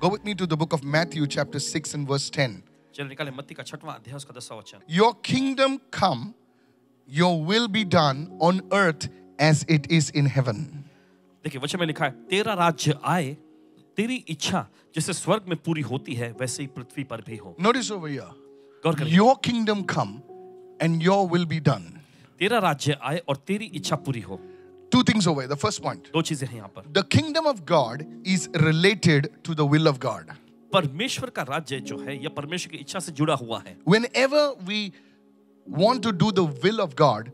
Go with me to the book of Matthew chapter 6 and verse 10. चलिए निकालें मत्ती का 6वां अध्याय उसका 10वां वचन। Your kingdom come, your will be done on earth as it is in heaven. देखिए वचन में लिखा है, तेरा राज्य आए, तेरी इच्छा जैसे स्वर्ग में पूरी होती है वैसे ही पृथ्वी पर भी हो। Notice over here. गौर करिए, Your kingdom come and your will be done. तेरा राज्य आए और तेरी इच्छा पूरी हो। Two things over here. The first point. दो चीजें हैं यहाँ पर। The kingdom of God is related to the will of God. परमेश्वर का राज्य जो है यह परमेश्वर की इच्छा से जुड़ा हुआ है। Whenever we want to do the will of God,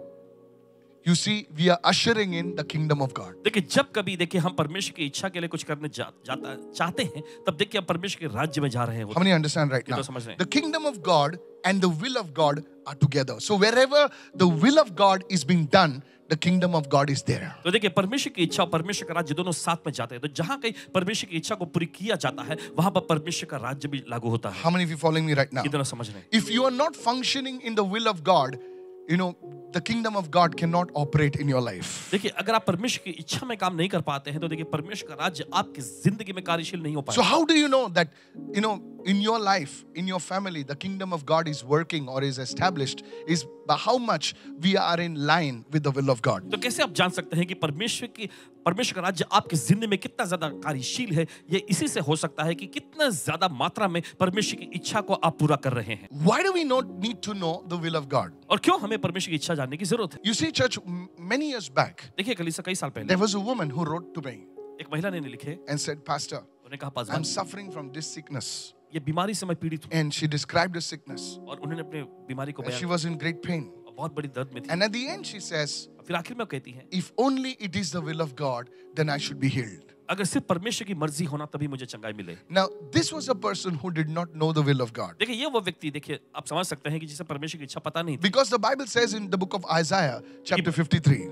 you see, we are ushering in the kingdom of God. देखिए जब कभी देखिए हम परमेश्वर की इच्छा के लिए कुछ करने चाहते हैं, तब देखिए हम परमेश्वर के राज्य में जा रहे हैं। How many understand right ये now? तो समझ रहे हैं। The kingdom of God and the will of God are together. So wherever the will of God is being done, the kingdom of God is there. तो देखिए परमेश्वर की इच्छा और परमेश्वर का राज्य दोनों साथ में जाते हैं। तो जहां कहीं परमेश्वर की इच्छा को पूरी किया जाता है, वहां पर परमेश्वर का राज्य भी लागू होता है। How many of you following me right now? कितना समझ रहे हैं? If you are not functioning in the will of God, you know, the kingdom of God cannot operate in your life. देखिए अगर आप परमेश्वर की इच्छा में काम नहीं कर पाते हैं, तो देखिए परमेश्वर का राज्य आपकी जिंदगी में कार्यशील नहीं हो So पाएगा। how do you know that, you know, in your life, in your family, the kingdom of God is working or is established is by how much we are in line with the will of God. तो कैसे आप जान सकते हैं कि परमेश्वर का राज्य आपकी जिंदगी में कितना ज्यादा कार्यशील है? ये इसी से हो सकता है कि कितना ज्यादा मात्रा में परमेश्वर की इच्छा को आप पूरा कर रहे हैं। Why do we not need to know the will of God? और क्यों हमें परमेश्वर की इच्छा जानने की जरूरत है? You see, church, many years back, देखिए कलीसिया कई साल पहले there was a woman who wrote to me एक महिला ने लिखे, and said, Pastor, उन्होंने कहा I'm Paswan, suffering from this sickness. ये बीमारी से मैं पीड़ित हूँ। And she described the sickness. और उन्होंने अपने बीमारी को And she बयान was in great pain. और बहुत बड़ी दर्द में थी। And at the end, she says, फिर आखिर में वो कहती है, if only it is the will of God, then I should be healed. अगर सिर्फ परमेश्वर की मर्जी होना तभी मुझे चंगाई मिले। Now, this was a person who did not know the will of God. देखिए ये वो व्यक्ति, देखिए आप समझ सकते हैं कि जिसे परमेश्वर की इच्छा पता नहीं थी, Because the Bible says in the book of Isaiah, chapter 53,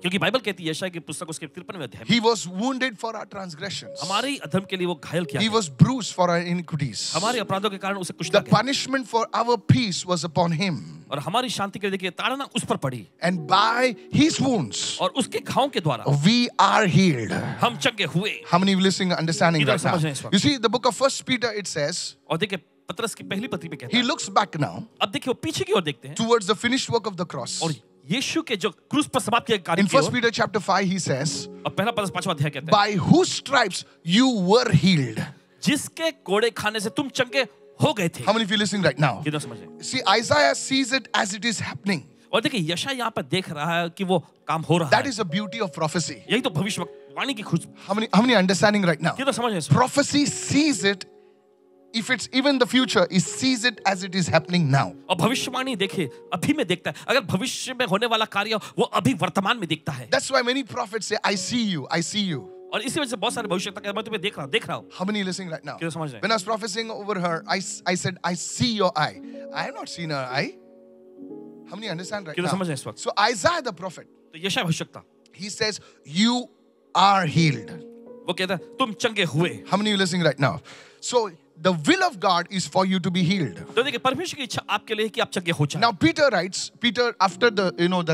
क्योंकि बाइबल कहती है यशायाह की पुस्तक उसके 53वें अध्याय में, he was wounded for our transgressions. हमारे अधर्म के लिए वो घायल किया He गया, was bruised for our iniquities. हमारे अपराधों के कारण उसे कुचला The गया, punishment for our peace was upon him. और हमारी शांति के लिए देखिए ताड़ना उस पर पड़ी, And by his wounds, और उसके घावों के द्वारा we are healed. हम चंगे हुए। How many of you listening, understanding इधर right now? समझ रहे हैं इस वक्त। You see, the book of First Peter, it says, और देखिए पतरस की पहली पत्री में कहता he है, looks back now अब देखिए वो पीछे की ओर देखते हैं towards the finished work of the cross. और यीशु के जो क्रूस पर समाप्त किए कार्य In की First ore, Peter chapter 5, he says, और पहला पतरस 5वां अध्याय कहता है, by whose stripes you were healed. जिसके कोड़े खाने से तुम चंगे हो गए थे। How many of you listening right now? कितना समझ रहे हैं? See, Isaiah sees it as it is happening. और देखिए यशायाह यहाँ पर देख रहा है कि वो काम हो रहा That है। is the beauty of prophecy. यही तो भविष्यवाणी की खुश, How many understanding right now? कितना समझ रहे हैं इसको? Prophecy sees it, if it's even the future, it sees it as it is happening now. और भविष्यवाणी देखिए अभी में देखता है, अगर भविष्य में होने वाला कार्य वो अभी वर्तमान में दिखता है। That's why many prophets say, I see you, I see you. और इसी वजह से बहुत सारे भविष्यवक्ता कहते हैं, मैं तुम्हें देख रहा हूँ। How many listening right now? कितना समझ रहे हैं? When I was prophesying over her, I said, I see your eye. I have not seen her eye. How many understand right कितना समझ now? रहे हैं इस वक्त? So Isaiah the prophet, तो यशायाह भविष्यवक्ता he says, you are healed. वो कहता है तुम चंगे हुए। How many of you listening right now? So the will of God is for you to be healed. तो देखिए परमेश्वर की इच्छा आपके लिए है कि आप चंगे हो जाएं। Now Peter writes, Peter after the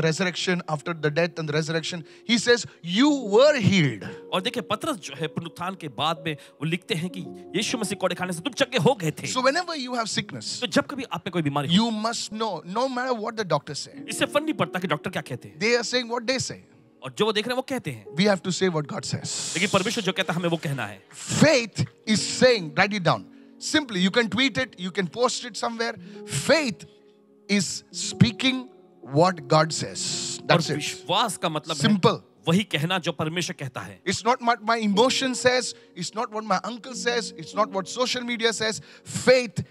resurrection, after the death and the resurrection, he says, you were healed. और देखिए पतरस जो है पुनरुत्थान के बाद में वो लिखते हैं कि यीशु मसीह कोड़े खाने से तुम चंगे हो गए थे। So whenever you have sickness, तो जब कभी आप में कोई बीमारी हो, you must know, no matter what the doctors say, इससे फर्क नहीं पड़ता कि डॉक्टर क्या कहते हैं, they are saying what they say. और जो वो देख रहे हैं वो कहते हैं, We have to say what God says. लेकिन परमेश्वर जो कहता है हमें वो कहना है। Faith is saying, write it down. Simply, you can tweet it, you can post it somewhere. Faith is speaking what God says. और That's it. विश्वास का मतलब है Simple. वही कहना जो परमेश्वर कहता है। It's not what my emotion says. It's not what my uncle says. It's not what social media says. Faith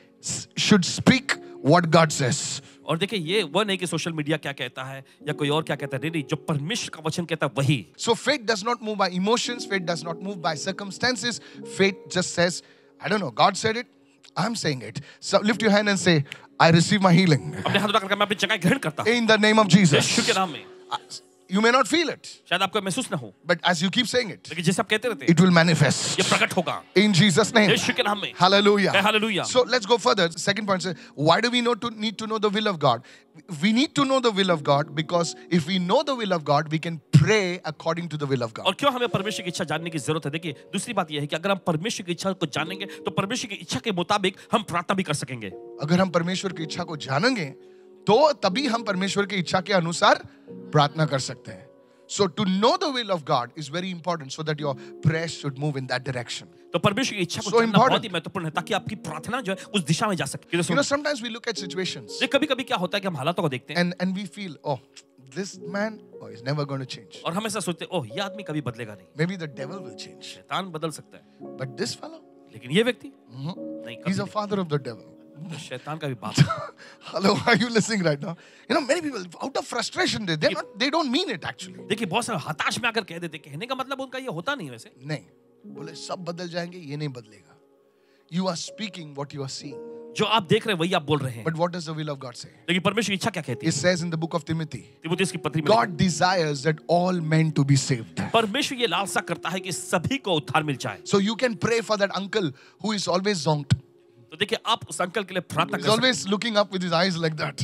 should speak what God says. और देखिए ये वो नहीं कि सोशल मीडिया क्या कहता है या कोई और क्या कहता है, नहीं, जो परमेश्वर का वचन कहता है वही। So faith does not move by emotions. Faith does not move by circumstances. Faith just says, I don't know, God said it, I'm saying it. So lift your hand and say, I receive my healing. अपने हाथ उठाकर मैं अपनी चंगाई ग्रहण करता हूँ In the name of Jesus. यीशु के नाम में। You may not feel it, शायद आपको महसूस ना हो, but as you keep saying it, लेकिन जैसे आप कहते रहते हैं it will manifest. ये प्रकट होगा In Jesus' name. यीशु के नाम में। Hallelujah. Hallelujah. So let's go further. Second point says, why do we need to know the will of God? We need to know the will of God because if we know the will of God, we can pray pray according to the will of God? और क्यों हमें परमेश्वर की इच्छा जानने की जरूरत है? देखिए, दूसरी बात यह है कि अगर हम परमेश्वर की इच्छा को जानेंगे तो परमेश्वर की इच्छा के मुताबिक हम प्रार्थना भी कर सकेंगे। अगर हम परमेश्वर की इच्छा को जानेंगे तो तभी हम परमेश्वर की इच्छा के अनुसार प्रार्थना कर सकते हैं। So to know the will of God is very important so that your prayers should move in that direction. तो परमेश्वर की इच्छा को So जानना important. बहुत ही महत्वपूर्ण है ताकि आपकी प्रार्थना जो है उस दिशा में जा सके। You know, sometimes we look at situations कभी-कभी क्या होता है कि हम हालातों को देखते हैं and we feel, oh, this man, oh, he's never going to change. और हमेशा सोचते हैं, ओह, ये आदमी कभी बदलेगा नहीं, Maybe the devil will change. शैतान बदल सकता है, But this fellow, लेकिन ये व्यक्ति नहीं, he's कभी a father of the devil. नहीं। तो शैतान का भी बाप है। Hello, are you listening right now? You know, many people, out of frustration, they don't mean it actually. देखिए, बहुत सारे हताश में आकर कह देते, कहने का मतलब उनका ये होता नहीं वैसे। नहीं, बोले सब बदल जाएंगे, ये नहीं बदलेगा. You are speaking what you are seeing. जो आप देख रहे हैं वही आप बोल रहे हैं। But what does the will of God say? लेकिन परमेश्वर की इच्छा क्या कहती It है? says in the book of Timothy, तिमुथियुस की पत्री में God desires that all men to be saved. परमेश्वर ये लालसा करता है कि सभी को उद्धार मिल जाए। So you can pray for that uncle who is always zonked. तो देखिए, आप उस अंकल के लिए प्रार्थना He's कर सकते always looking up with his eyes like that.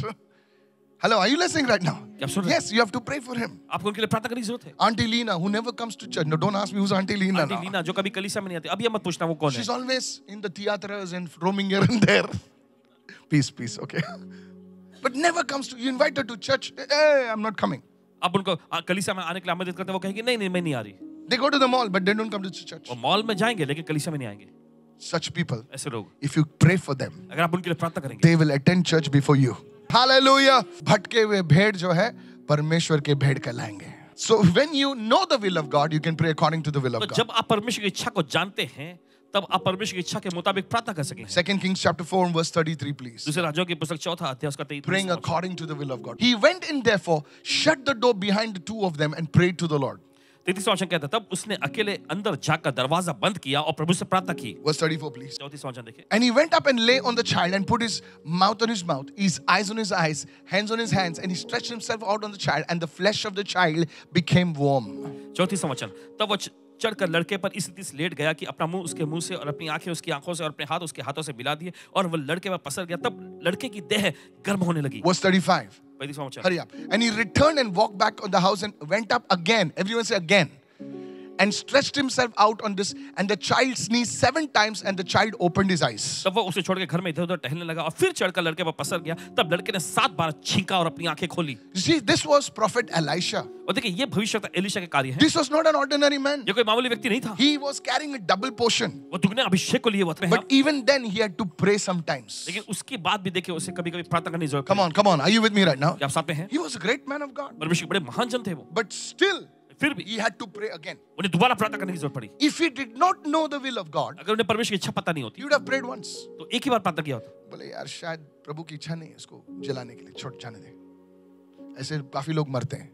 Hello, are you listening right now? क्या आप सुन रहे हैं? Yes, you have to pray for him. हैं? आपको उनके लिए प्रार्थना करने की जरूरत है। Auntie Lena, who never comes to church. No, don't ask me who's Auntie Lena auntie now. Lena जो कभी कलीसिया में नहीं आती, अब ये मत पूछना वो कौन है। She's always in the theaters and roaming here and there. Peace, okay. But never comes to, you invite her to church. Hey, I'm not coming. अब उनको कलीसिया में आने के लिए आमंत्रित करते हैं, वो कहेंगे नहीं नहीं मैं नहीं आ रही। They go to the mall, but they don't come to church. वो मॉल में जाएंगे लेकिन कलीसिया में नहीं आएंगे। Such people, ऐसे लोग, if you pray for them, अगर आप उनके लिए प्रार्थना करेंगे, they will attend church before you. Hallelujah. भटके हुए भेड़ जो है परमेश्वर के भेड़ कहलाएंगे. So when you know the will of God, you can pray according to the will तो of God. जब आप परमेश्वर की इच्छा को जानते हैं तब आप परमेश्वर की इच्छा के मुताबिक प्रार्थना कर सकेंगे। 2 Kings chapter 4 and verse 33, please. दूसरे राज्यों की पुस्तक 4 अध्याय उसका 33 Praying according to the will of God. He went in therefore, shut the door behind the two of them and prayed to the Lord. 33वां वचन कहता है, तब उसने अकेले अंदर जाकर दरवाजा बंद किया और प्रभु से प्रार्थना की। Verse 34, please. 34वां वचन देखिए। And he went up and lay on the child and put his mouth on his mouth, his eyes on his eyes, hands on his hands, and he stretched himself out on the child, and the flesh of the child became warm. 34वां वचन, तब वो चढ़कर लड़के पर इस रीति से late गया कि अपना मुंह उसके मुंह से और अपनी आंखें उसकी आंखों से और अपने हाथ उसके हाथों से मिला दिए और वह लड़के पर पसर गया, तब लड़के की देह गर्म होने लगी। Verse 35. 35वां वचन, Hurry up. And he returned and walked back on the house and went up again. Everyone say again. And stretched himself out on this, and the child sneezed 7 times, and the child opened his eyes. तब वो उसे छोड़ के घर में इधर उधर टहलने लगा और फिर चढ़कर लड़के पर पसर गया, तब लड़के ने 7 बार छींका और अपनी आंखें खोली। You see, this was prophet Elisha. और देखिए, ये भविष्यवक्ता एलीशा के कार्य है। This was not an ordinary man. ये कोई मामूली व्यक्ति नहीं था। He was carrying a double portion. वो दुगने अभिषेक को लिए हुए थे। But even then, he had to pray sometimes. लेकिन उसके बाद भी देखिए उसे कभी-कभी प्रार्थना करने की जरूरत Come on. Are you with me right now? क्या आप साथ में हैं? He was a great man of God. परमेश्वर के बड़े महान जन थे वो, But still, फिर भी he had to pray again. उन्हें दोबारा प्रार्थना करने की जरूरत पड़ी। If he did not know the will of God, अगर उन्हें परमेश्वर की इच्छा पता नहीं होती he would have prayed once. तो एक ही बार प्रार्थना किया होता। बोले यार शायद प्रभु की इच्छा नहीं है इसको जलाने के लिए, छोड़ जाने दे. ऐसे काफी लोग मरते हैं.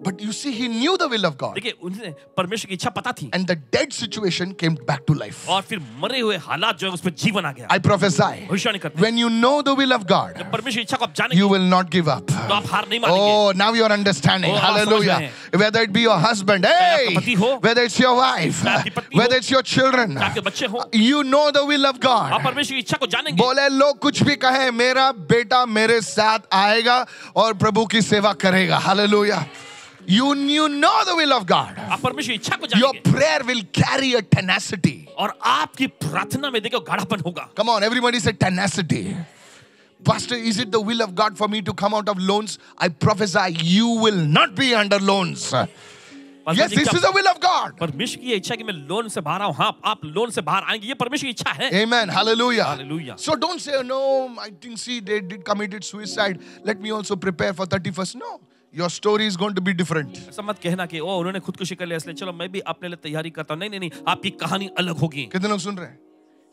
But you see, he knew the will of God. देखिए, उन्हें परमेश्वर की इच्छा पता थी And the dead situation came back to life. और फिर मरे हुए हालात जो है उसमें जीवन आ गया। I prophesy, भविष्यवाणी करते हैं, when you know the will of God, जब परमेश्वर की इच्छा को आप जानेंगे you will not give up. तो आप हार नहीं मानेंगे। Oh, now you are understanding. Oh, आप समझ Hallelujah. रहे Whether it be your husband, आपका पति hey, हो, whether it's your wife, चाहे आपकी पत्नी whether हो, it's your children, चाहे आपके बच्चे हो, you know the will of आप God. परमेश्वर की इच्छा को जानेंगे। बोले लोग कुछ भी कहे, मेरा बेटा मेरे साथ आएगा और प्रभु की सेवा करेगा. Hallelujah. You know the will of God. आप परमेश्वर की इच्छा को Your जानेंगे prayer will carry a tenacity. और आपकी प्रार्थना में देखो गाढ़ापन होगा। Come on, everybody say tenacity. Pastor, is it the will of God for me to come out of loans? I prophesy you will not be under loans. Yes, this is the will of God. परमेश्वर की इच्छा है कि मैं loan से बाहर आऊं। हाँ, आप लोन से बाहर आएंगे, ये परमेश्वर की इच्छा है। Amen. Hallelujah. Hallelujah. So don't say, no, I think, see, they did committed suicide. Let me also prepare for 31st. No, your story is going to be different. ऐसा मत कहना कि ओ उन्होंने खुदकुशी कर लिया इसलिए चलो मैं भी अपने लिए तैयारी करता हूं। नहीं, आपकी कहानी अलग होगी। कितने लोग सुन रहे हैं?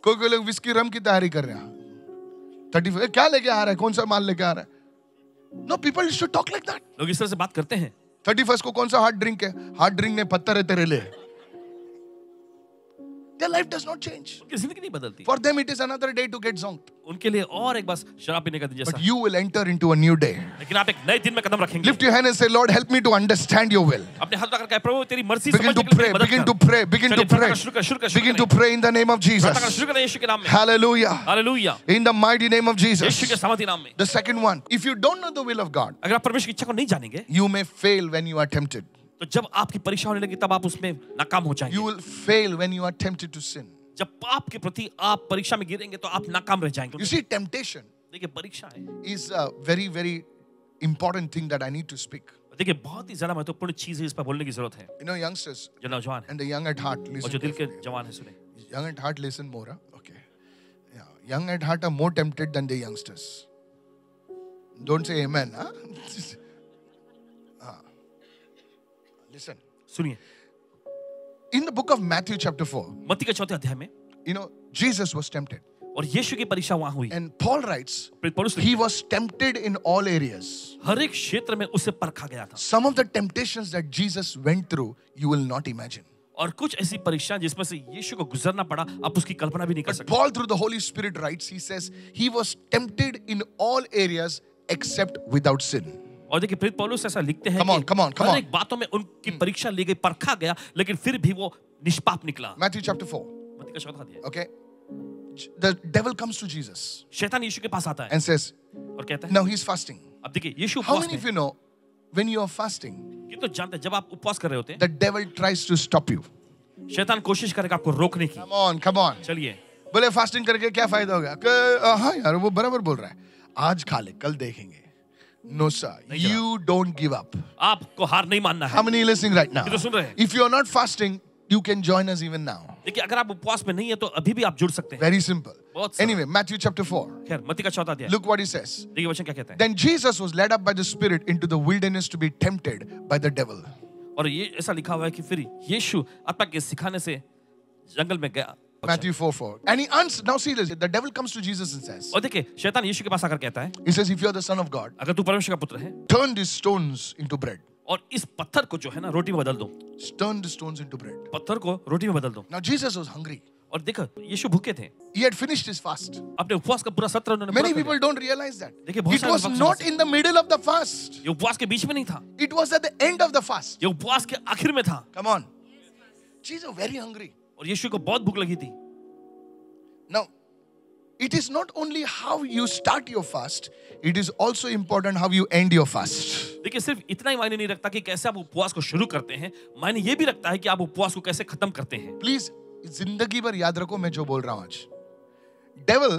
कोई लोग विस्की रम की तैयारी कर रहे हैं. 31st क्या लेके आ रहा है? कौन सा माल लेके आ रहा है? No, people should talk like that. लोग इस तरह से बात करते हैं। 31st को कौन सा हार्ड ड्रिंक है? हार्ड ड्रिंक में पत्थर है तेरे लिए. Their life does not change. उनकी जिंदगी नहीं बदलती। For them, it is another day to get zonked. उनके लिए और एक बार शराब पीने का दिन जैसा। But you will enter into a new day. लेकिन आप एक नए दिन में कदम रखेंगे। Lift your hand and say, Lord, help me to understand your will. अपने हाथ उठाकर कहे प्रभु तेरी मर्जी Begin समझने to के लिए pray, मदद begin कर। to pray, begin to चलिए, प्रार्थना pray. शुरू कर, Begin to pray in the name of प्रार्थना Jesus. शुरू करें यीशु के नाम में। Hallelujah. Hallelujah. In the mighty name of Yeshu Jesus. के सामर्थी नाम में। The second one, if you don't know the will of God, अगर आप परमेश्वर की इच्छा को नहीं जानेंगे you may fail when you are tempted. तो जब आपकी परीक्षा होने लगी तब आप उसमें नाकाम हो जाएंगे। You will fail when you are tempted to sin. जब पाप के प्रति आप परीक्षा में गिरेंगे तो आप नाकाम रह जाएंगे। You see, temptation देखिए परीक्षा है, is a very, very important thing that I need to speak. देखिए बहुत ही ज्यादा महत्वपूर्ण चीज है, इस पर बोलने की जरूरत है। You know, youngsters जो नौजवान है and the young at heart, और listen जो दिल के carefully. जवान है सुने। Young at heart, listen more. Huh? Okay. Yeah. Young at heart are more tempted than the youngsters. Don't say amen. Huh? Listen. सुनिए, In the book of Matthew chapter 4, मत्ती के 4 अध्याय में you know, Jesus was tempted. और यीशु की परीक्षा वहां हुई। And Paul writes, पौलुस he was tempted in all areas. हर एक क्षेत्र में उसे परखा गया था। Some of the temptations that Jesus went through, you will not imagine. और कुछ ऐसी परीक्षा जिसमें से यीशु को गुजरना पड़ा, आप उसकी कल्पना भी नहीं कर But सकते। Paul, through the Holy Spirit, writes, he says, he was tempted in all areas except without sin. और देखिए प्रेरित पौलुस ऐसा लिखते हैं Come on, come on, come her on. एक बातों में उनकी परीक्षा ली गई, परखा गया, लेकिन फिर भी वो निष्पाप निकला। Matthew chapter 4. मत्ती का 4 अध्याय। Okay. The devil comes to Jesus शैतान यीशु के पास आता है and says, और कहता है, now he's fasting. अब देखिए यीशु How उपवास many of में, you know when you are fasting, ये तो जानते हैं जब आप उपवास कर रहे होते हैं, the devil tries to stop you? शैतान कोशिश करेगा आपको रोकने की। Come on, come on. चलिए, बोले फास्टिंग करके क्या फायदा होगा? हाँ यार, वो बराबर बोल रहा है। आज खा ले, कल देखेंगे। No sir, you don't give up. आपको हार नहीं मानना How है। many are listening right now? ये तो सुन रहे हैं। If you are not fasting, you can join us even now. देखिए अगर आप उपवास में नहीं है तो अभी भी आप जुड़ सकते हैं। Very simple. बहुत सरल। Anyway, Matthew chapter 4. खैर मत्ती का 4 अध्याय, Look what he says. देखिए वचन क्या कहता है। Then Jesus was led up by the Spirit into the wilderness to be tempted by the devil. और ये ऐसा लिखा हुआ है कि फिर यीशु आत्मा के सिखाने से जंगल में गया। Matthew 4:4. And he answered, now see this, the devil comes to Jesus and says, और देखिए शैतान यीशु के पास आकर कहता है, he says, if you are the son of God, अगर तू परमेश्वर का पुत्र है turn these stones into bread. और इस पत्थर को जो है ना रोटी में बदल दो, Turn the stones into bread. पत्थर को रोटी में बदल दो। Now Jesus was hungry. और देखो यीशु भूखे थे, He had finished his fast. अपने उपवास का पूरा सत्र उन्होंने Many पूरा कर people don't realize that. देखिए, बहुत It सारे was लोग not समझते in the middle of the fast. लिया। ये उपवास के बीच में नहीं था, It was at the end of the fast. ये उपवास के आखिर में था। Come on. Jesus was very hungry. और यीशु को बहुत भूख लगी थी। Now, it is not only how you start your fast, it is also important how you end your fast. देखिए सिर्फ इतना ही मायने नहीं रखता कि कैसे आप उपवास को शुरू करते हैं, मायने ये भी रखता है कि आप उपवास को कैसे खत्म करते हैं। Please, जिंदगी भर याद रखो मैं जो बोल रहा हूं आज। Devil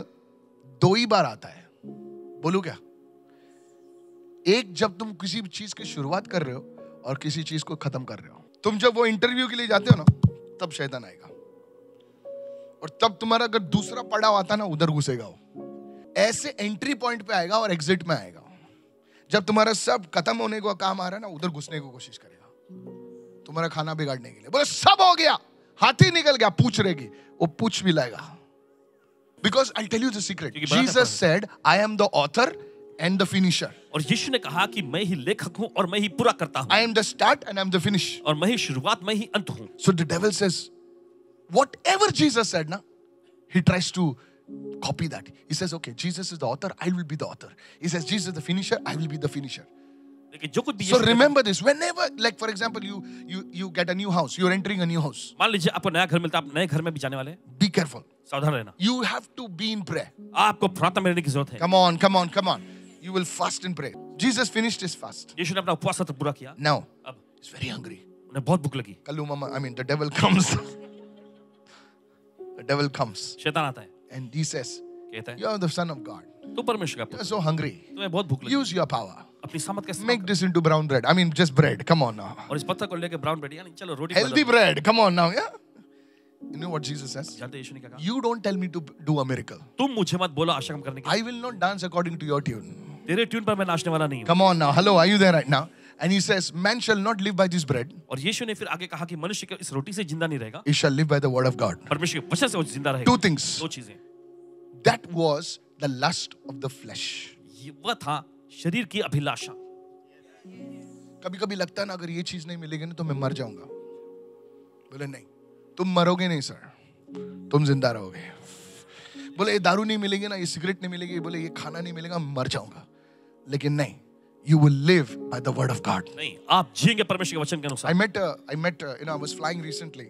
2 ही बार आता है। बोलूं क्या? एक जब तुम किसी चीज की शुरुआत कर रहे हो और किसी चीज को खत्म कर रहे हो। तुम जब वो इंटरव्यू के लिए जाते हो ना, तब शैतान आएगा। और तब तुम्हारा अगर दूसरा पड़ाव आता ना, उधर घुसेगा वो। ऐसे एंट्री पॉइंट पे आएगा और एग्जिट में आएगा। जब तुम्हारा सब खत्म होने का काम आ रहा है ना, उधर घुसने की कोशिश करेगा, तुम्हारा खाना बिगाड़ने के लिए। बोले सब हो गया, हाथी निकल गया, पूछ रहेगी, वो पूछ भी लाएगा। Because I'll tell you the secret. Jesus said, I am the author and the finisher. और यीशु ने कहा कि मैं ही लेखक हूं और मैं ही पूरा करता हूं। I am the start and I am the finish. और मैं ही शुरुआत, मैं ही अंत हूं। So the devil says, whatever Jesus said, na, he tries to copy that. He says, okay, Jesus is the author, I will be the author. He says, Jesus is the finisher, I will be the finisher. लेकिन जो कुछ भी So यीशु ने remember this. Whenever, like for example, you get a new house, you're entering a new house. मान लीजिए आपको नया घर मिलता है, आप नए घर में भी जाने वाले हैं, Be careful. सावधान रहना। You have to be in prayer. आपको प्रार्थना में रहने की जरूरत है। Come on, come on, come on. You will fast and pray. Jesus finished his fast. यीशु ने अपना उपवास सत्र पूरा किया। Now, अब he's very hungry. उन्हें बहुत भूख लगी। Kallu mama, I mean, the devil comes. The devil comes. शैतान आता है, And he says, कहता है you are the son of God. तू परमेश्वर का You're पुत्र, so hungry. तुम्हें बहुत भूख लगी, Use your power. अपनी सामर्थ का इस्तेमाल Make कर। this into brown bread. I mean, just bread. Come on now. और इस पत्थर को लेके ब्राउन ब्रेड, यानी चलो रोटी बदल Healthy दो। bread. Come on now. Yeah. You know what Jesus says? जानते हैं यीशु ने क्या कहा? You don't tell me to do a miracle. तुम मुझे मत बोलो आशा कम करने की, I will not dance according to your tune. तेरे ट्यून पर मैं नाचने वाला नहीं हूँ। Come on now. Hello. Are you there right now? And he says, man shall not live by this bread. और यीशु ने फिर आगे कहा कि मनुष्य के इस रोटी से जिंदा नहीं रहेगा, He shall live by the word of God. परमेश्वर के वचन से वो जिंदा रहेगा। Two things. दो चीजें, That was the lust of the flesh. ये वह था शरीर की अभिलाषा। कभी कभी लगता है ना, अगर ये चीज नहीं मिलेगी ना तो मैं मर जाऊंगा। बोले नहीं, तुम मरोगे नहीं सर, तुम जिंदा रहोगे। बोले ये दारू नहीं मिलेगी ना, ये सिगरेट नहीं मिलेगी, बोले ये खाना नहीं मिलेगा, मर जाऊंगा। लेकिन नहीं, you will live by the word of God. नहीं, आप जिएंगे परमेश्वर के वचन के अनुसार। I was flying recently.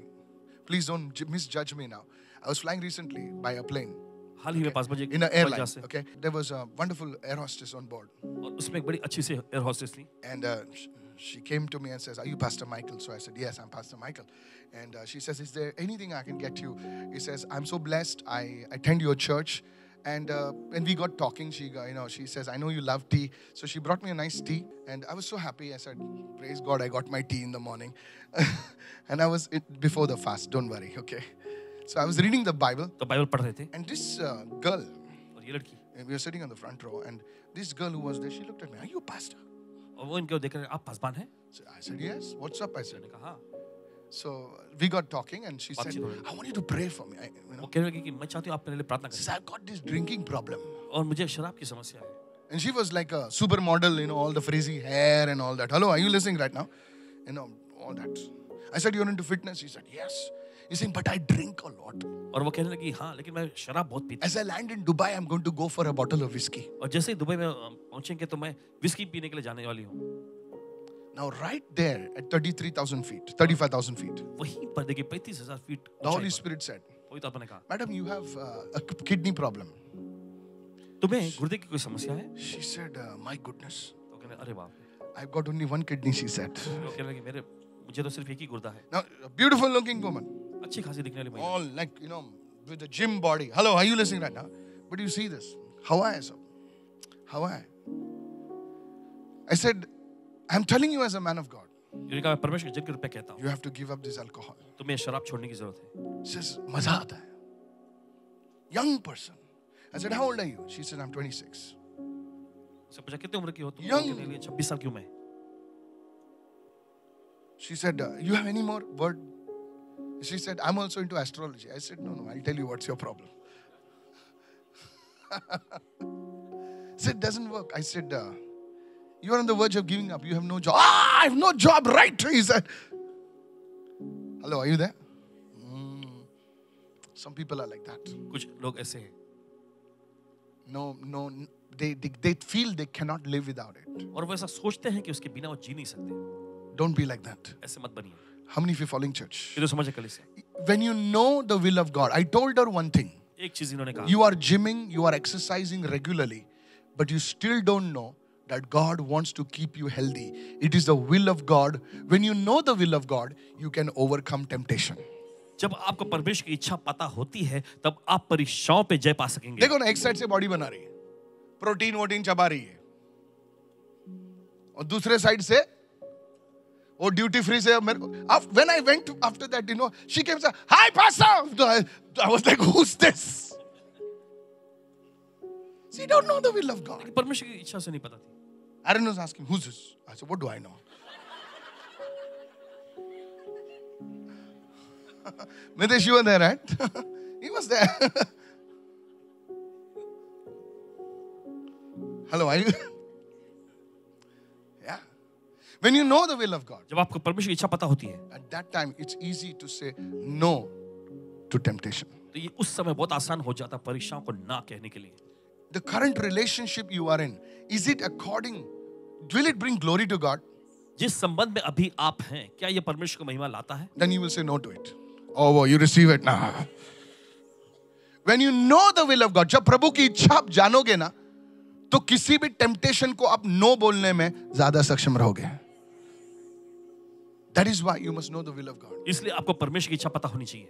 Please don't misjudge me now. I was flying recently by a plane हाल ही में 5 बजे in an airline. जहाज से, Okay, there was a wonderful air hostess on board, और उसमें एक बड़ी अच्छी सी एयर होस्टेस थी। and she came to me and says, "Are you Pastor Michael?" So I said, "Yes, I'm Pastor Michael." And she says, "Is there anything I can get you?" He says, "I'm so blessed. I attend your church." And when we got talking, she says, "I know you love tea." So she brought me a nice tea. And I was so happy. I said, "Praise God, I got my tea in the morning." And I was before the fast. Don't worry, okay? So I was reading the Bible. तो Bible पढ़ रहे थे And this girl, और ये लड़की we were sitting on the front row. And this girl who was there, she looked at me, "Are you a pastor?" और वो इनको देख रहे आप पासबान हैं So I said, "Yes." "What's up?" I said. मैंने कहा हाँ So we got talking and she said, बातचीत हो रही। "I want you to pray for me." वो कहने लगी कि मैं चाहती हूँ आप मेरे लिए प्रार्थना She करें says, "I've got this drinking problem." और मुझे शराब की समस्या है And she was like a supermodel, all the frizzy hair and all that. "Hello, are you listening right now?" All that. I said, "You're into fitness?" She said, "Yes." He's saying, "But I drink a lot. और वो कहने लगी हाँ लेकिन मैं शराब बहुत पीती As I land in Dubai, I'm going to go for a bottle of whiskey." हूँ और जैसे ही दुबई में पहुंचेंगे तो मैं विस्की पीने के लिए जाने वाली हूँ Now, right there at 33,000 feet, 35,000 feet, वहीं पर देखिए 35,000 feet the Holy Spirit said, वही तो आपने कहा "Madam, you have a kidney problem." तुम्हें गुर्दे की कोई समस्या है She said, "My goodness. तो कहने अरे बाप रे I've got only one kidney," she said. वो कहने लगी मुझे तो सिर्फ एक ही गुर्दा है Now, a beautiful looking woman. अच्छी खासी दिखने वाली महिला All like, with a gym body. Hello, are you listening right now? But you see this. How are you, sir? How are you? I said, "I'm telling you as a man of God, ये कहा परमेश्वर के जिक्र पे कहता हूँ you have to give up this alcohol." तुम्हें शराब छोड़ने की जरूरत है She says, "मजा आता है." Young person. I said, "How old are you?" She said, "I'm 26. उससे पूछा कितने उम्र की हो तुम Young. कहने लगी 26 साल की हूँ मैं She said, "You have any more word?" She said, "I'm also into astrology." I said, No, I'll tell you what's your problem." She said, "Doesn't work." I said, "You are on the verge of giving up. You have no job." "Ah, I have no job, right?" He said. "Hello, are you there?" Some people are like that. कुछ लोग ऐसे हैं No, they feel they cannot live without it. और वो ऐसा सोचते हैं कि उसके बिना वो जी नहीं सकते Don't be like that. ऐसे मत बनिए How many of you following church? ये तो समझे कल से When you know the will of God, I told her one thing. एक चीज इन्होंने कहा You are gymming, you are exercising regularly, but you still don't know that God wants to keep you healthy. It is the will of God. When you know the will of God, you can overcome temptation. जब आपको परमेश्वर की इच्छा पता होती है तब आप परीक्षाओं पे जय पा सकेंगे देखो ना, एक साइड से बॉडी बना रही है, प्रोटीन वोटीन चबा रही है, और दूसरे साइड से वो ड्यूटी फ्री से मेरे को when I went after that, she came and said, "Hi, Pastor." I was like, "Who's this?" She don't know the will of God. परमेश्वर की इच्छा से नहीं पता थी Aaron was asking, "Who's this?" I said, "What do I know?" Mitesh, you were there, right? He was there. Hello, are you? Yeah. When you know the will of God, जब आपको परमेश्वर की इच्छा पता होती है at that time it's easy to say no to temptation. तो ये उस समय बहुत आसान हो जाता परीक्षाओं को ना कहने के लिए The current relationship you are in, is it according, will it bring glory to God? जिस संबंध में अभी आप हैं क्या ये परमेश्वर को महिमा लाता है Then you will say no to it. Oh, you receive it now. When you know the will of God, जब प्रभु की इच्छा आप जानोगे ना, तो किसी भी टेम्पटेशन को आप नो बोलने में ज्यादा सक्षम रहोगे. That is why you must know the will of God. इसलिए आपको परमेश्वर की इच्छा पता होनी चाहिए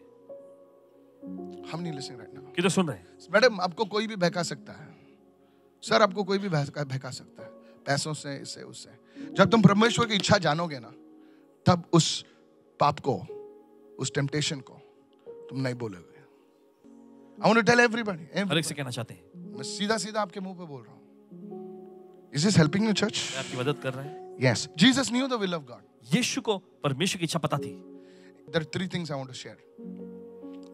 हम नहीं listening right now. किधर सुन रहे हैं मैडम, आपको कोई भी बहका सकता है. सर, आपको कोई भी बहका सकता है, पैसों से, इससे उससे. जब तुम परमेश्वर की इच्छा जानोगे ना, तब उस पाप को, उस टेम्पटेशन को तुम नहीं बोलोगे. I want to tell everybody. हर एक से कहना चाहते हैं मैं सीधा सीधा आपके मुंह पे बोल रहा हूँ. Is this helping you, church? मैं आपकी मदद कर रहे हैं Yes. Jesus knew the will of God. यीशु को परमेश्वर की इच्छा पता थी There are three things I want to share.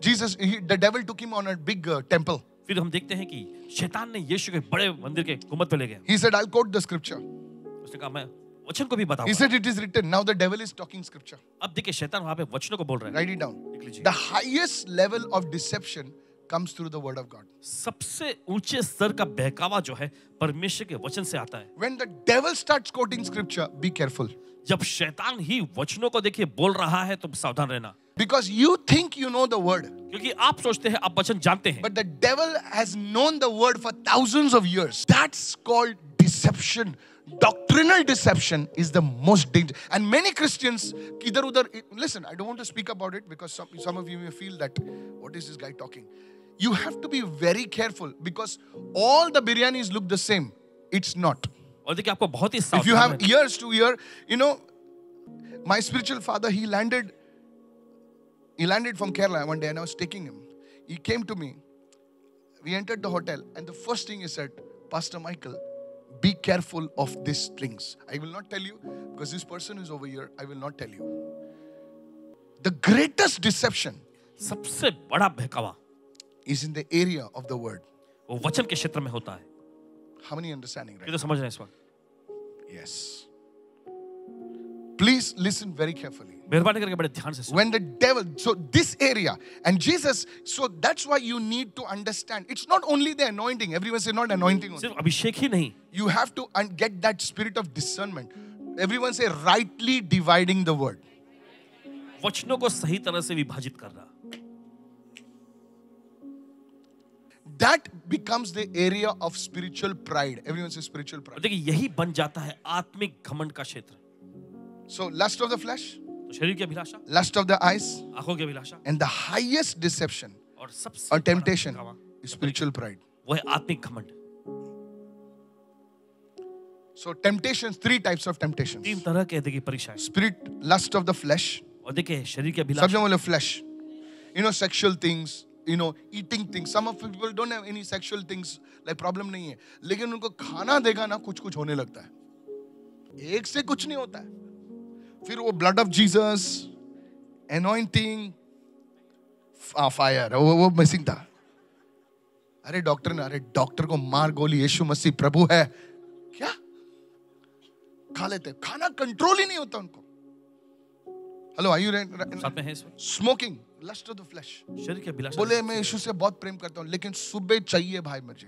The devil took him on a big temple. फिर हम देखते हैं कि शैतान ने यीशु के बड़े मंदिर के गुम्बद पे ले गए He said, "I'll quote the scripture." उसने कहा मैं वचन को भी He बताऊंगा said, "It is written." Now the devil is talking scripture. अब देखिए शैतान वहां पे वचनों को बोल रहा है Write it down. लिख लीजिए The highest level of deception comes through the word of God. सबसे ऊंचे स्तर का बहकावा जो है परमेश्वर के वचन से आता है When the devil starts quoting scripture, be careful. जब शैतान ही वचनों को देखिए बोल रहा है तो सावधान रहना Because you think you know the word, क्योंकि आप सोचते हैं आप वचन जानते हैं, but the devil has known the word for thousands of years. That's called deception. Doctrinal deception is the most dangerous. And many Christians, kidhar udhar, listen, I don't want to speak about it because some of you may feel that, what is this guy talking? You have to be very careful because all the biryanis look the same. It's not. और देखिए आपको बहुत ही If you सावधान have रहना है। ears to hear, you know, my spiritual father, he landed from Kerala one day and I was taking him. He came to me. We entered the hotel and the first thing he said, Pastor Michael, be careful of these strings. I will not tell you because this person is over here. I will not tell you. The greatest deception सबसे बड़ा बहकावा is in the area of the word. वो वचन के क्षेत्र में होता है। How many understanding ये right? तो समझ रहे हैं इस वक्त। Yes. Please listen very carefully. मेहरबानी करके बड़े ध्यान से सुनो। When the devil, so this area, and Jesus, so that's why you need to understand. It's not only the anointing. Everyone say not anointing only. सिर्फ अभिषेक ही नहीं, You have to get that spirit of discernment. Everyone say rightly dividing the word. वचनों को सही तरह से विभाजित करना। That becomes the area of spiritual pride. Everyone say spiritual और pride. देखिए यही बन जाता है आत्मिक घमंड का क्षेत्र। So lust of the flesh, तो शरीर की अभिलाषा, lust of the eyes, आंखों की अभिलाषा and the highest deception और सबसे or बड़ा temptation बहकावा is spiritual pride. वो है आत्मिक घमंड। So temptations, 3 types of temptations. 3 तरह के देखिए परीक्षाएं। Spirit, lust of the flesh. और देखिए शरीर की Sabse Abhilasha, wale flesh. You know, sexual things, you know, eating things. Some of people don't have any sexual things, like problem नहीं है. लेकिन उनको खाना देगा ना कुछ होने लगता है. एक से कुछ नहीं होता है. फिर वो blood of Jesus, anointing, fire, वो मिसिंग था. अरे डॉक्टर को मार गोली, यीशु मसीह प्रभु है. क्या? खा लेते. खाना कंट्रोल ही नहीं होता उनको. हेलो, are you साथ में है इस वक्त। smoking, lust of the flesh. शरीर की अभिलाषा, बोले मैं यीशु से बहुत प्रेम करता हूँ लेकिन सुबह चाहिए भाई मुझे.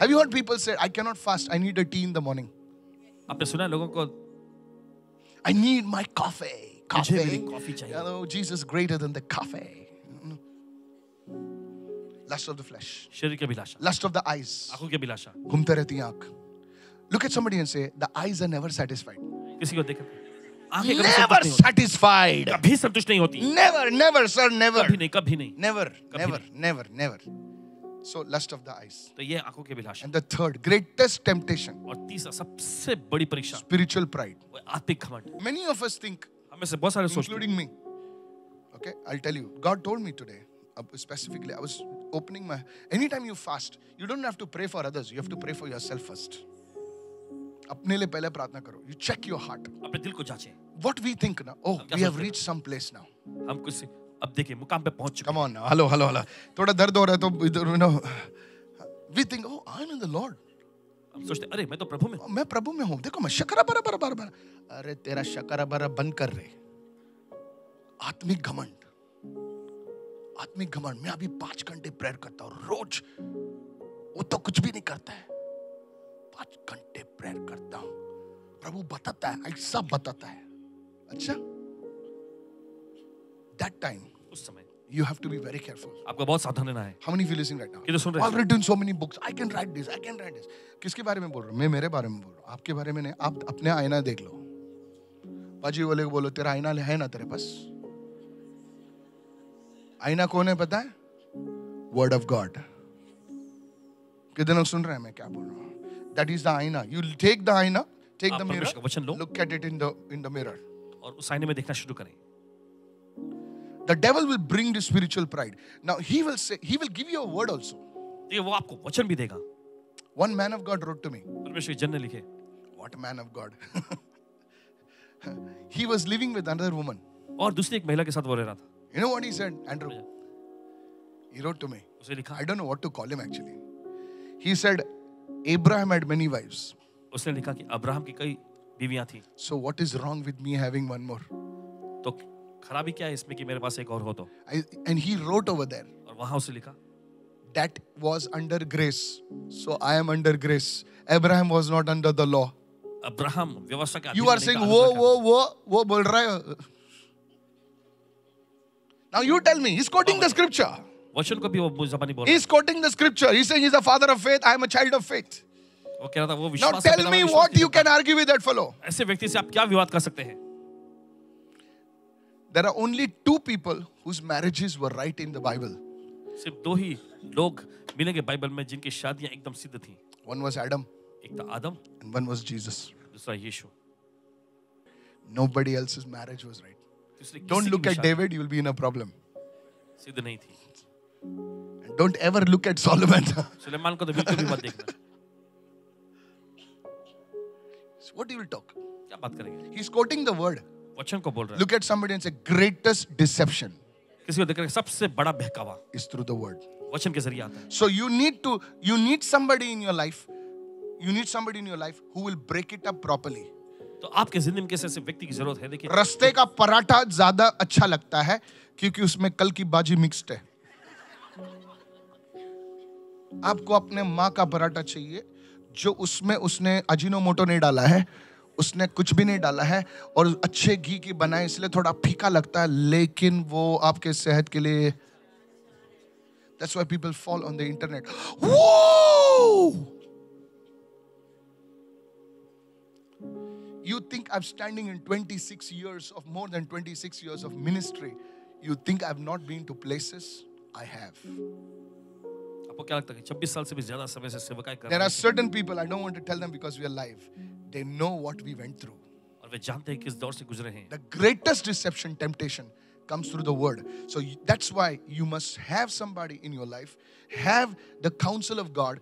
Have you heard people say I cannot fast, I need a tea in the morning. आपने सुना है लोगों को I need my coffee. मुझे मेरी कॉफी चाहिए। Hello, Jesus greater than the coffee. Lust of the flesh, शरीर की अभिलाषा, lust of the eyes. आंखों की अभिलाषा। घूमते रहती है आंख. Look at somebody and say the eyes are never satisfied. किसी को देख आंखें कभी Never संतुष्ट नहीं होती, satisfied. कभी संतुष्ट नहीं होती, Never, sir, never. कभी नहीं। Never. So lust of the eyes. तो ये आंखों की अभिलाषा। And the third greatest temptation, और तीसरा सबसे बड़ी परीक्षा spiritual pride. वो आत्मिक घमंड। Many of us think, हमें से बहुत सारे सोचते हैं, including me. Okay, I'll tell you. God told me today, specifically, I was opening my. Anytime you fast, you don't have to pray for others. You have to pray for yourself first. अपने लिए पहले प्रार्थना करो. You check your heart. अपने दिल को जांचें। What we think now? Oh, we have reached some place now. हम कुछ अब देखिए मुकाम पे पहुंच चुके Come on now. Hello. थोड़ा दर्द हो रहा है तो you know. We think, oh, I'm in the Lord. हैं। हम सोचते हैं, अरे मैं तो प्रभु में हूं। मैं प्रभु में हूँ. देखो मैं शकरा बरा. अरे तेरा शकरा बरा बंद कर रहे. आत्मिक घमंड. मैं अभी 5 घंटे प्रेयर करता हूँ रोज. वो तो कुछ भी नहीं करता है. 5 घंटे प्रेयर करता हूँ. प्रभु बताता है, ऐसा बताता है. अच्छा? That time, उस समय you have to be very careful. आपको बहुत सावधान रहना है। How many of you listening right now? कितने सुन रहे हैं? I've written so many books. I can write this. किसके बारे में बोल रहा हूँ? मैं मेरे बारे में बोल रहा हूँ. आपके बारे में नहीं. आप अपने आईना देख लो. बाजी वाले को बोलो, तेरा आईना है ना तेरे पास? आईना कौन है पता है? Word of God. कितने लोग सुन रहे हैं मैं क्या बोल रहा हूँ? That is the आईना. You take the आईना, take आप the mirror, परमेश्वर का वचन लो look at it in the mirror. और उस आईने में देखना शुरू करें। The devil will bring the spiritual pride. Now he will give you a word also. देखिए वो आपको वचन भी देगा। One man of God wrote to me. परमेश्वर के जन ने लिखे, What a man of God. He was living with another woman. और दूसरी एक महिला के साथ वो रह रहा था। You know what he said, Andrew? He wrote to me. उसे लिखा, I don't know what to call him actually. He said, Abraham had many wives. उसने लिखा कि अब्राहम की कई बीवियां थी, So what is wrong with me having one more? तो खराबी क्या है इसमें कि मेरे पास एक और हो तो। And he wrote over there, और वहां उसे लिखा, that was under grace. So I am under grace. Abraham was not under the law. Abraham व्यवस्था के You अधीन are रहने saying, का अनुग्रह का। वो बोल रहा है. Now you tell me, he's quoting the scripture. वचन को भी वो मुंह ज़बानी बोल रहा है। He's quoting the scripture. He's saying he's a father of faith. I am a child of faith. वो कह रहा था वो Now विश्वास से tell पैदा me हुआ what विश्वास you नहीं can argue with that fellow. करता। ऐसे व्यक्ति से आप क्या विवाद कर सकते हैं? There are only two people whose marriages were right in the Bible. सिर्फ दो ही लोग मिलेंगे बाइबल में जिनकी शादियां एकदम सिद्ध थी। One was Adam एक था आदम, and one was Jesus. दूसरा यीशु। Nobody else's marriage was right. दूसरी Don't किसी look की at शादी David, you will be in a problem. सिद्ध नहीं थी। And don't ever look at Solomon. Suleman को तो बिल्कुल भी मत देखना। What he will talk? क्या बात करेंगे? He's quoting the word. वचन को बोल रहा है। Look at somebody and say, greatest deception किसी को देख कर सबसे बड़ा बहकावा is through the word. वचन के जरिए आता है। So you need somebody in your life. You need somebody in your life who will break it up properly. तो आपके जिंदगी में किसी ऐसे व्यक्ति की जरूरत है। देखिए रस्ते का पराठा ज्यादा अच्छा लगता है क्योंकि उसमें कल की बाजी मिक्स्ड है। आपको अपने माँ का पराठा चाहिए जो उसमें उसने अजीनोमोटो नहीं डाला है, उसने कुछ भी नहीं डाला है और अच्छे घी की बनाए, इसलिए थोड़ा फीका लगता है, लेकिन वो आपके सेहत के लिए। That's why people fall on the internet. Whoa! You think I'm standing in 26 years of more than 26 years of ministry. You think I've not been to places? I have. आपको क्या लगता है कि 26 साल से भी ज्यादा समय से सेवकाई कर There रहे are हैं certain people, I don't want to tell them because we are live. They know what we went through. और वे जानते हैं किस दौर से गुजरे हैं। The greatest deception, temptation comes through the word. So that's why you must have somebody in your life, have the counsel of God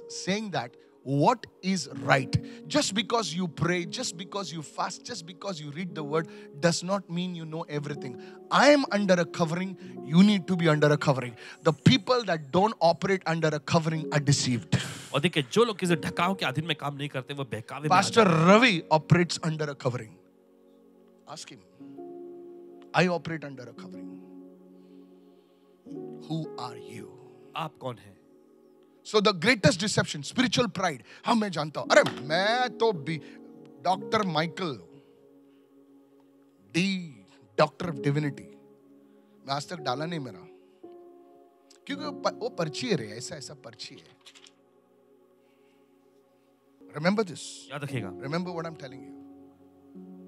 saying that what is right. Just because you pray, just because you fast, just because you read the word does not mean you know everything. I am under a covering, you need to be under a covering. The people that don't operate under a covering are deceived. और देखिए जो लोग किसी ढकाव के अधीन में काम नहीं करते वो बहकावे में आ Pastor जाते Ravi operates under a covering. Ask him. I operate under a covering. Who are you? हैं। आप कौन हैं? So the greatest deception, spiritual pride. हाँ मैं जानता हूँ. अरे मैं तो भी doctor Michael D doctor of divinity. मैं आज तक डाला नहीं मेरा, क्योंकि वो पर्ची है रे, ऐसा ऐसा पर्ची है. Remember this. याद रखिएगा। Remember what I'm telling you.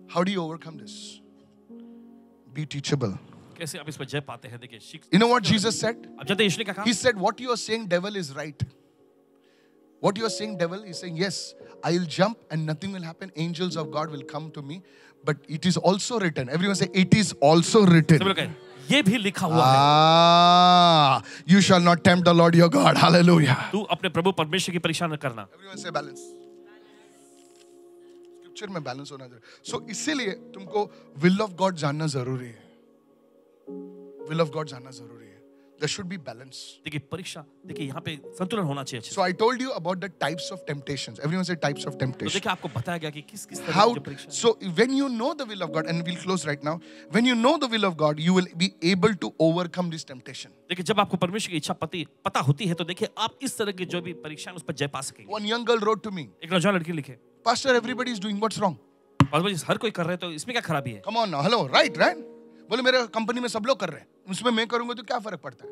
How do you overcome this? Be teachable. कैसे आप इस पर जय पाते हैं? देखिए You know what Jesus said? आप जानते हैं यीशु ने क्या कहा? He said, what you are saying, devil, is right. What you are saying, devil, is saying, yes, I will jump and nothing will happen. Angels of God will come to me. But it is also written. Everyone say, it is also written. सब लोग कहें, ये भी लिखा हुआ है। Ah, you shall not tempt the Lord your God. Hallelujah. तू अपने प्रभु परमेश्वर की परीक्षा न करना। Everyone say balance. Scripture में balance होना जरूरी. So इसीलिए तुमको will of God जानना जरूरी है. Will of God जानना जरूरी है. There should be balance. देखिए परीक्षा, देखिए यहाँ पे संतुलन होना चाहिए अच्छे से। So I told you about the types of temptations. Everyone say types of तो temptation. देखिए आपको बताया गया कि किस किस तरह How? की जो परीक्षा है। So when you know the will of God, and we'll close right now. When you know the will of God, you will be able to overcome this temptation. देखिए जब आपको परमेश्वर की इच्छा पता होती है तो देखिए आप इस तरह की जो भी परीक्षा है उस पर जय पा सकेंगे। One young girl wrote to me, एक नौजवान लड़की लिखे, Pastor, everybody is doing what's wrong? और भाई हर कोई कर रहे हैं तो इसमें क्या खराबी है? Come on now, hello, right? बोले मेरे कंपनी में सब लोग कर रहे हैं, उसमें मैं करूंगा तो क्या फर्क पड़ता है?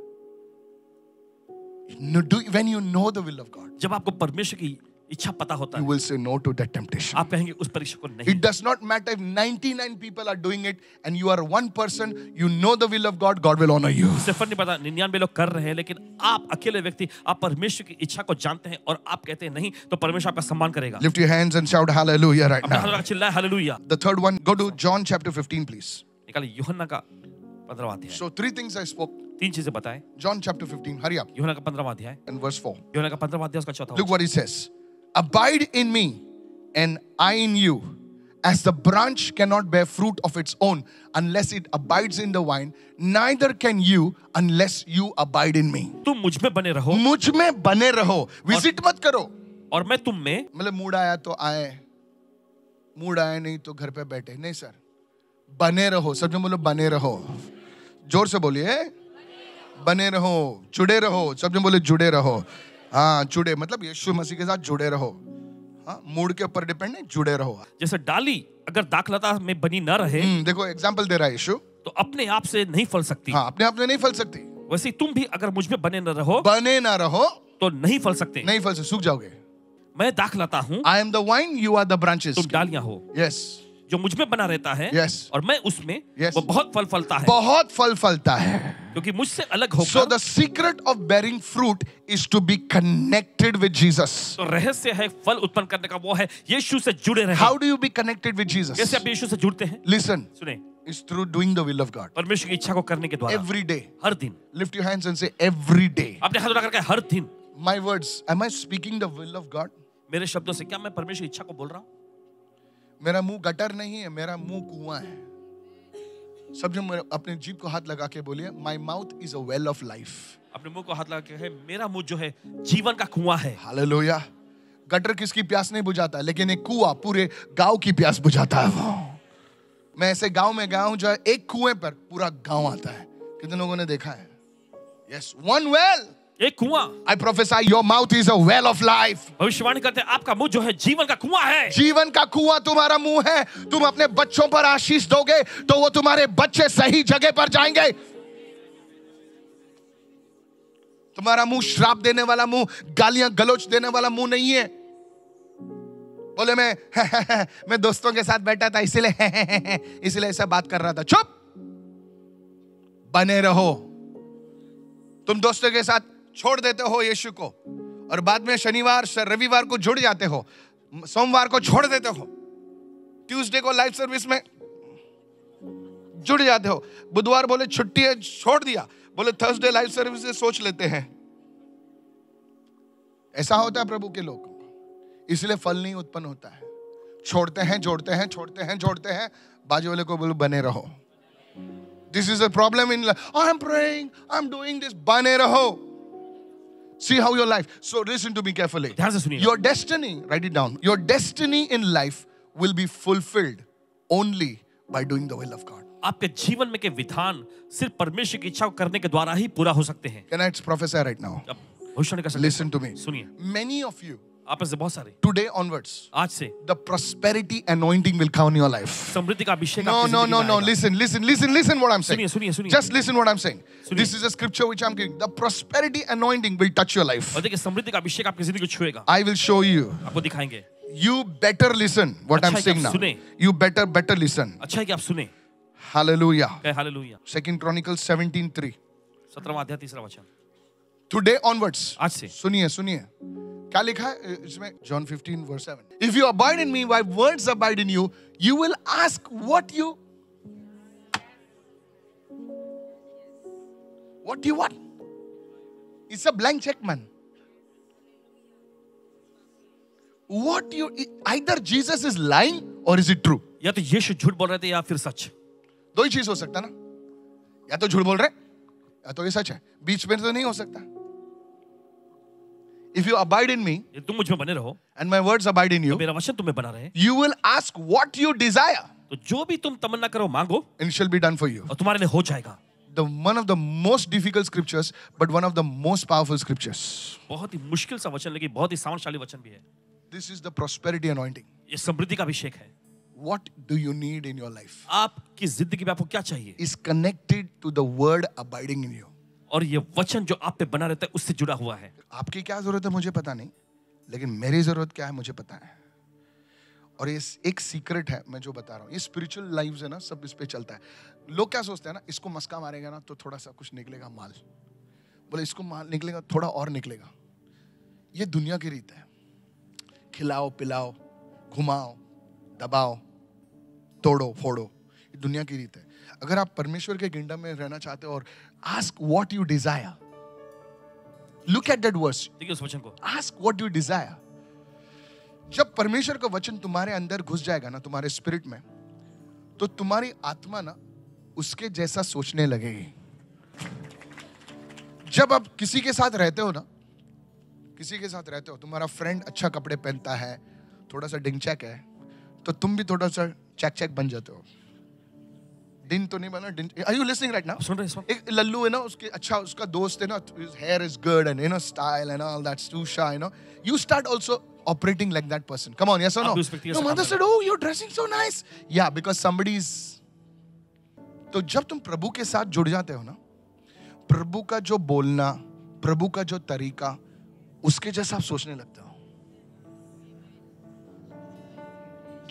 When you know the will of God, जब आपको परमेश्वर की इच्छा पता होता you है will say no to that temptation. आप कहेंगे उस परीक्षा को नहीं। It does not matter if 99 people are doing it and you are one person, you know the will of God, God will honor you. इससे फर्क नहीं पड़ता 99 लोग कर रहे हैं लेकिन आप अकेले व्यक्ति आप परमेश्वर की इच्छा को जानते हैं और आप कहते हैं नहीं तो परमेश्वर आपका सम्मान करेगा। Lift your hands and shout hallelujah right अपना हाथ now. लगा चिल्लाए hallelujah. The third one, go to John chapter 15, please. निकालिए यूहन्ना का 15वां अध्याय। So three things I spoke. तीन चीजें बताएं। John chapter 15, hurry up. यूहन्ना का 15वां अध्याय, And verse 4. यूहन्ना का 15वां अध्याय उसका चौथा Look what he says. Abide in me and I in you. As the branch cannot bear fruit of its own unless it abides in the vine, neither can you unless you abide in me. तुम मुझ में बने रहो मुझ में बने रहो. Visit मत करो. और मैं तुम में। मतलब मूड आया तो आए, मूड आया नहीं तो घर पे बैठे. नहीं सर, बने रहो. सब जो बोलो बने रहो. जोर से बोलिए, बने रहो, जुड़े रहो. सब जो बोले जुड़े रहो. हाँ, जुड़े मतलब यीशु मसीह के साथ जुड़े रहो. हाँ, मूड के ऊपर डिपेंड नहीं, जुड़े रहो. जैसे डाली अगर दाखलता में बनी न रहे, देखो एग्जांपल दे रहा है यीशु. तो अपने आप से नहीं फल सकती। हाँ, अपने आप में नहीं फल सकती। वैसे ही तुम भी अगर मुझ में बने न रहो तो नहीं फल सकते। नहीं फल सकते, सूख जाओगे। मैं दाख लाता हूँ, I am the vine, you are the branches. तुम डालियां हो। Yes. जो मुझ में बना रहता है Yes. और मैं उसमें, Yes. वो बहुत फल फलता है, बहुत फल फलता है। क्योंकि मुझसे अलग So होकर। the secret of bearing fruit is to be connected with Jesus. तो रहस्य है फल उत्पन्न करने का, वो है यीशु से जुड़े रहे। How do you be connected with Jesus? कैसे आप यीशु से जुड़ते हैं? Listen, सुने, it's through doing the will of God. परमेश्वर की इच्छा को करने के द्वारा। Every day. हर दिन। Lift your hands and say, every day. अपने हाथ उठा करके हर दिन। My words, am I speaking the will of God? मेरे शब्दों से क्या मैं परमेश्वर की इच्छा को बोल रहा हूँ? मेरा मुंह गटर नहीं है, मेरा मुंह कुआं है। सब जो अपने जीभ को हाथ लगा के बोलिए, my mouth is a well of life. अपने मुंह को हाथ लगा के है, मेरा मुंह जो है जीवन का कुआं है। हालेलुया। गटर किसकी प्यास नहीं बुझाता, लेकिन एक कुआं पूरे गांव की प्यास बुझाता है वो। मैं ऐसे गांव में गया हूं जहाँ एक कुएं पर पूरा गांव आता है। कितने लोगों ने देखा है? Yes, one well. एक कुआं। I prophesy your mouth is a well of life. भविष्यवाणी करते हैं आपका मुंह जो है जीवन का कुआं है। जीवन का कुआं तुम्हारा मुंह है। तुम अपने बच्चों पर आशीष दोगे तो वो तुम्हारे बच्चे सही जगह पर जाएंगे। तुम्हारा मुंह श्राप देने वाला मुंह, गालियां गलौच देने वाला मुंह नहीं है। बोले मैं दोस्तों के साथ बैठा था इसलिए ऐसा बात कर रहा था। चुप, बने रहो। तुम दोस्तों के साथ छोड़ देते हो यीशु को और बाद में शनिवार रविवार को जुड़ जाते हो, सोमवार को छोड़ देते हो, ट्यूसडे को लाइव सर्विस में जुड़ जाते हो, बुधवार बोले छुट्टी है छोड़ दिया, बोले थर्सडे लाइव सर्विस से सोच लेते हैं। ऐसा होता है प्रभु के लोग, इसलिए फल नहीं उत्पन्न होता है। छोड़ते हैं, जोड़ते हैं, छोड़ते हैं, जोड़ते हैं। बाजू वाले को बोलो बने रहो। This is a problem in life. Oh, I'm praying, I'm doing this. बने रहो. See how your life. So listen to me carefully. ध्यान से सुनिए। Your destiny, write it down. Your destiny in life will be fulfilled only by doing the will of God. आपके जीवन में के विधान सिर्फ परमेश्वर की इच्छा को करने के द्वारा ही पूरा हो सकते हैं। Can I prophesy right now? अब भविष्यवाणी कर सकते हैं। Listen to me. सुनिए, Many of you, आप में से बहुत सारे today onwards, आज से the prosperity anointing will come in your life. समृद्धि का अभिषेक No, आपकी no, जिंदगी no, में no. आएगा। Listen what I'm saying. सुनिए। Just listen what I'm saying. सुनिए। This is a scripture which I'm giving. The prosperity anointing will touch your life. और देखिए समृद्धि का अभिषेक आपकी जिंदगी को छुएगा। I will show you. आपको दिखाएंगे। You better listen what अच्छा I'm है कि saying आप now. सुने। You better listen. अच्छा है कि आप सुने। Hallelujah. कहे हालेलुया। 2 Chronicles 17:3. 17वां अध्याय 3रा वचन। Today onwards. आज से सुनिए क्या लिखा है इसमें? John 15:7. If you abide in me, my words abide in you, you will ask what you want. It's a blank check, man. What you either Jesus is lying or is it true? या तो यीशु झूठ बोल रहे थे या फिर सच। दो ही चीज हो सकता ना, या तो झूठ बोल रहे या तो ये सच है, बीच में तो नहीं हो सकता। If you abide in me, ये तुम मुझ में बने रहो and my words abide in तो you, मेरा वचन तुम्हें बना रहे, you will ask what you desire, तो जो भी तुम तमन्ना करो मांगो and it shall be done for you. और तुम्हारे लिए हो जाएगा। One of the most difficult scriptures, but one of the most powerful scriptures. बहुत ही मुश्किल सा वचन लेकिन बहुत ही सामर्थ्यशाली वचन भी है। This is the prosperity anointing. ये समृद्धि का अभिषेक है। What do you need in your life? आपकी जिंदगी में आपको क्या चाहिए? Is connected to the word abiding in you. और ये वचन जो आप पे बना रहता है उससे जुड़ा हुआ है। आपकी क्या जरूरत है मुझे पता नहीं, लेकिन मेरी जरूरत क्या है मुझे पता है। और ये एक सीक्रेट है मैं जो बता रहा हूँ, ये स्पिरिचुअल लाइव्स है ना, सब इस पे चलता है। लोग क्या सोचते हैं ना, इसको मस्का मारेगा ना तो थोड़ा सा कुछ निकलेगा माल, बोले इसको माल निकलेगा थोड़ा और निकलेगा। ये दुनिया की रीत है, खिलाओ पिलाओ घुमाओ दबाओ तोड़ो फोड़ो, ये दुनिया की रीत है। अगर आप परमेश्वर के किंगडम में रहना चाहते हो और ask what you desire, look at that verse, देखिए उस वचन को, ask what you desire। जब परमेश्वर का वचन तुम्हारे अंदर घुस जाएगा ना, तुम्हारे स्पिरिट में, तो तुम्हारी आत्मा ना उसके जैसा सोचने लगेगी। जब आप किसी के साथ रहते हो ना, किसी के साथ रहते हो, तुम्हारा फ्रेंड अच्छा कपड़े पहनता है, थोड़ा सा डिंगचैक है, तो तुम भी थोड़ा सा चैक बन जाते हो। दिन तो नहीं बना, दिन। Are you listening right now? सुन रहे हैं? एक लल्लू है ना, उसके अच्छा उसका दोस्त है ना, his hair is good and you know style and all that susha, you know, you start also operating like that person. Come on, yes or no? आप भी उस व्यक्ति के No, साथ mother काम said, oh, you're dressing so nice. Yeah, because somebody's, तो जब तुम प्रभु के साथ जुड़ जाते हो ना, प्रभु का जो बोलना, प्रभु का जो तरीका, उसके जैसा आप सोचने लगते हो।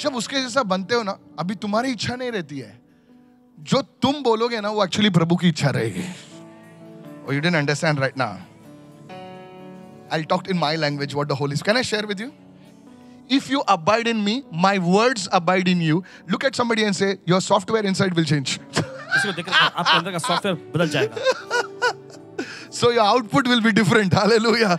जब उसके जैसा बनते हो ना, अभी तुम्हारी इच्छा नहीं रहती है, जो तुम बोलोगे ना वो एक्चुअली प्रभु की इच्छा रहेगी। Oh, you didn't understand right now. I'll talk in my language what the Holy Spirit. Can I share with you? If you abide in me, my words abide in you. Look at somebody and say, your software inside will change. इसको देखकर आपके अंदर का software बदल जाएगा। So your output will be different. Hallelujah.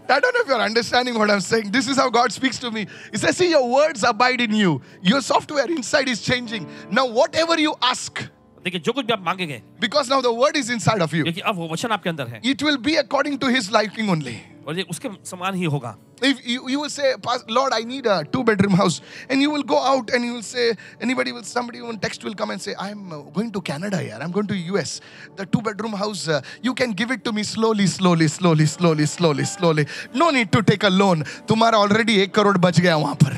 I don't know if you're understanding what I'm saying. This is how God speaks to me. He says, see, your words abide in you. Your software inside is changing. Now, whatever you ask, देखिए जो कुछ भी आप मांगेंगे, because now the word is inside of you, क्योंकि अब वो वचन आपके अंदर है, it will be according to his liking only. और ये उसके समान ही होगा। If you will say, Lord, I need a 2-bedroom house, and you will go out and you will say, somebody on text will come and say, I'm going to Canada here, I'm going to US. The 2-bedroom house, you can give it to me slowly. No need to take a loan. तुम्हारा already 1 crore बच गया वहाँ पर.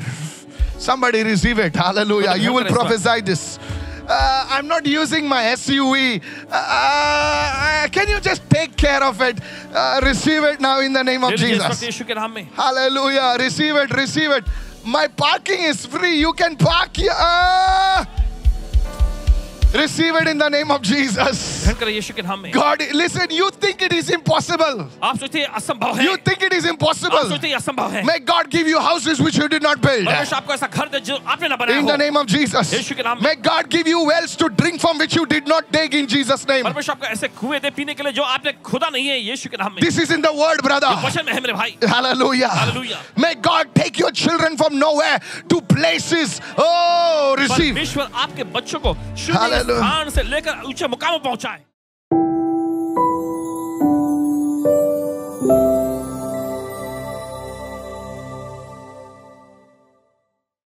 Somebody receive it. Hallelujah. You will prophesy this. I'm not using my SUV. Can you just take care of it? Receive it now in the name of Jesus. यीशु के नाम में। Hallelujah. Receive it. My parking is free. You can park here. Receive it in the name of Jesus. ग्रहण करें यीशु के नाम में। God, listen, you think it is impossible. आप सोचते हैं असंभव है। You think it is आप impossible. सोचते हैं असंभव है। May God give you houses which you did not build. परमेश्वर आपको ऐसा घर दे जो आपने ना बनाया In हो। the name of Jesus. यीशु के नाम में। May God give you wells to drink from which you did not dig in Jesus' name. परमेश्वर आपको ऐसे कुएं दे पीने के लिए जो आपने खुदा नहीं है यीशु के नाम में। This is in the word, brother. ये वचन में है मेरे भाई। Hallelujah. Hallelujah. May God take your children from nowhere to places. Oh, receive. परमेश्वर आपके बच्चों को शून्य Hallelujah. स्थान से लेकर ऊंचे मुकाम पर पहुंचाए।